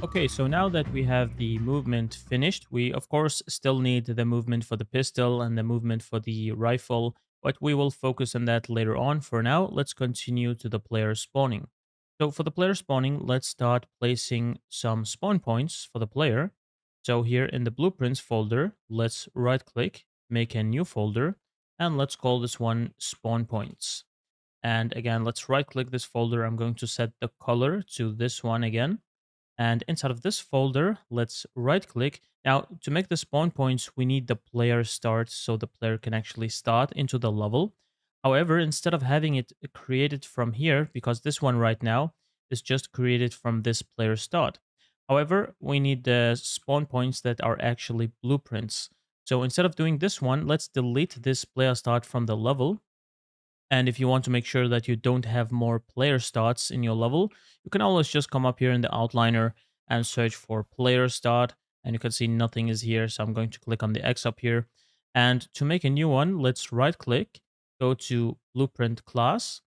Okay, so now that we have the movement finished, we of course still need the movement for the pistol and the movement for the rifle, but we will focus on that later on. For now, let's continue to the player spawning. So for the player spawning, let's start placing some spawn points for the player. So here in the blueprints folder, let's right click, make a new folder, and let's call this one spawn points. And again, let's right click this folder. I'm going to set the color to this one again, and inside of this folder, let's right click. Now, to make the spawn points, we need the player start so the player can actually start into the level. However, instead of having it created from here, because this one right now is just created from this player start. However, we need the spawn points that are actually blueprints. So instead of doing this one, let's delete this player start from the level, and if you want to make sure that you don't have more player starts in your level, you can always just come up here in the outliner and search for player start. And you can see nothing is here. So I'm going to click on the X up here. And to make a new one, let's right click, go to blueprint class.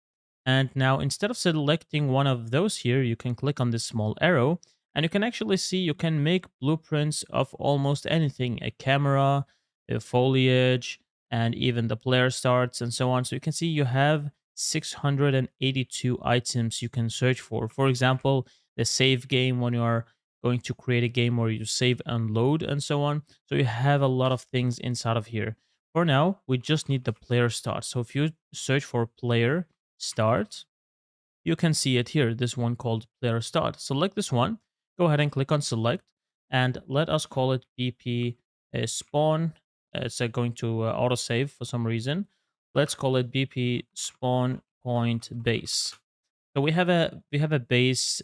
And now instead of selecting one of those here, you can click on this small arrow and you can actually see you can make blueprints of almost anything, a camera, a foliage, and even the player starts and so on. So you can see you have 682 items you can search for. For example, the save game when you are going to create a game where you save and load and so on. So you have a lot of things inside of here. For now, we just need the player start. So if you search for player start, you can see it here, this one called player start. Select this one, go ahead and click on select, and let us call it BP spawn. It's going to autosave for some reason. Let's call it BP spawn point base. So we have a base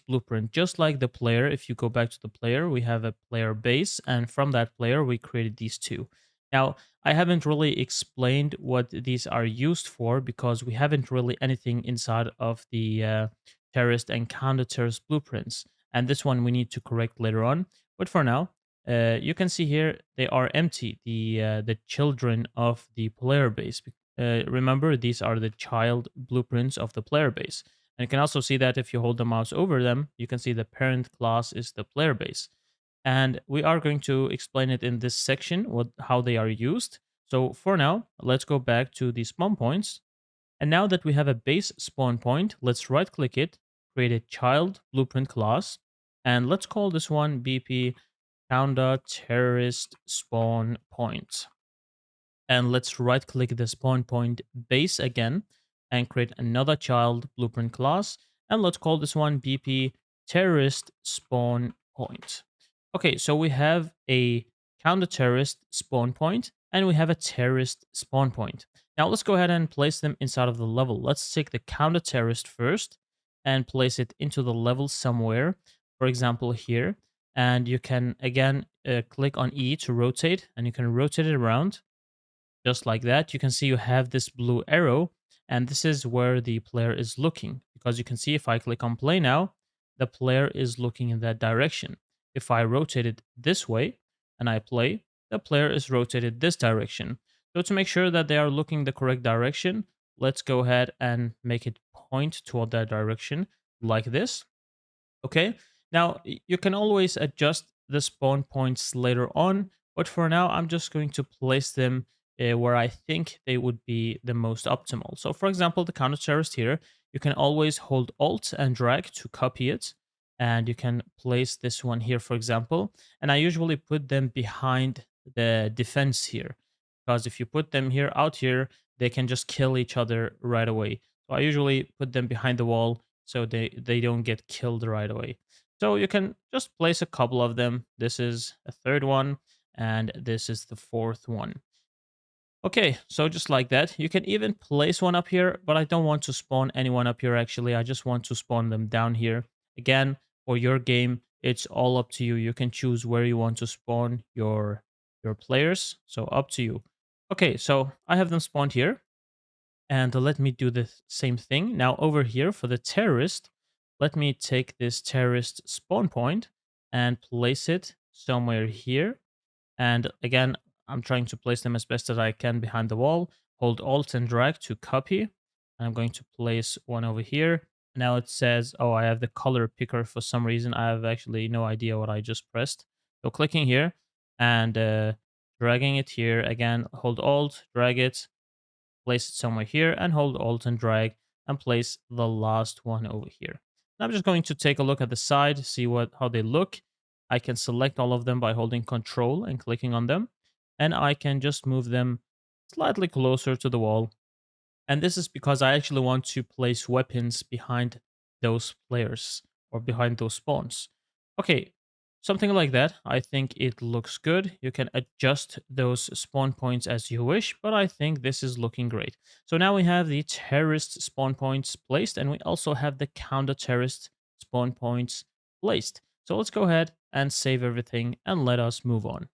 blueprint, just like the player. If you go back to the player, we have a player base, and from that player we created these two. Now I haven't really explained what these are used for because we haven't really anything inside of the terrorist and counter terrorist blueprints, and this one we need to correct later on. But for now, you can see here they are empty. The children of the player base. Remember, these are the child blueprints of the player base. And you can also see that if you hold the mouse over them, you can see the parent class is the player base. And we are going to explain it in this section, how they are used. So for now, let's go back to the spawn points. And now that we have a base spawn point, let's right click it, create a child blueprint class, and let's call this one BP counter terrorist spawn point. And let's right click the spawn point base again and create another child blueprint class. And let's call this one BP terrorist spawn point. Okay, so we have a counter terrorist spawn point and we have a terrorist spawn point. Now let's go ahead and place them inside of the level. Let's take the counter terrorist first and place it into the level somewhere. For example, here. And you can again click on E to rotate, and you can rotate it around just like that. You can see you have this blue arrow, and this is where the player is looking, because you can see if I click on play now, the player is looking in that direction. If I rotate it this way and I play, the player is rotated this direction. So to make sure that they are looking the correct direction, let's go ahead and make it point toward that direction like this. Okay. Now you can always adjust the spawn points later on, but for now I'm just going to place them where I think they would be the most optimal. So for example, the counter terrorist here, you can always hold Alt and drag to copy it, and you can place this one here, for example. And I usually put them behind the defense here, because if you put them here out here, they can just kill each other right away. So I usually put them behind the wall so they don't get killed right away. So you can just place a couple of them. This is a third one, and this is the fourth one. Okay, so just like that, you can even place one up here, but I don't want to spawn anyone up here actually. I just want to spawn them down here. Again, for your game, it's all up to you. You can choose where you want to spawn your players, so up to you. Okay, so I have them spawned here, and let me do the same thing. Now over here for the terrorist, let me take this terrorist spawn point and place it somewhere here. And again, I'm trying to place them as best as I can behind the wall. Hold Alt and drag to copy. I'm going to place one over here. Now it says, oh, I have the color picker for some reason. I have actually no idea what I just pressed. So clicking here and dragging it here again, hold Alt, drag it, place it somewhere here, and hold Alt and drag and place the last one over here. Now I'm just going to take a look at the side, see how they look. I can select all of them by holding Control and clicking on them, and I can just move them slightly closer to the wall. And this is because I actually want to place weapons behind those players or behind those spawns. Okay, something like that. I think it looks good. You can adjust those spawn points as you wish, but I think this is looking great. So now we have the terrorist spawn points placed, and we also have the counter terrorist spawn points placed. So let's go ahead and save everything and let us move on.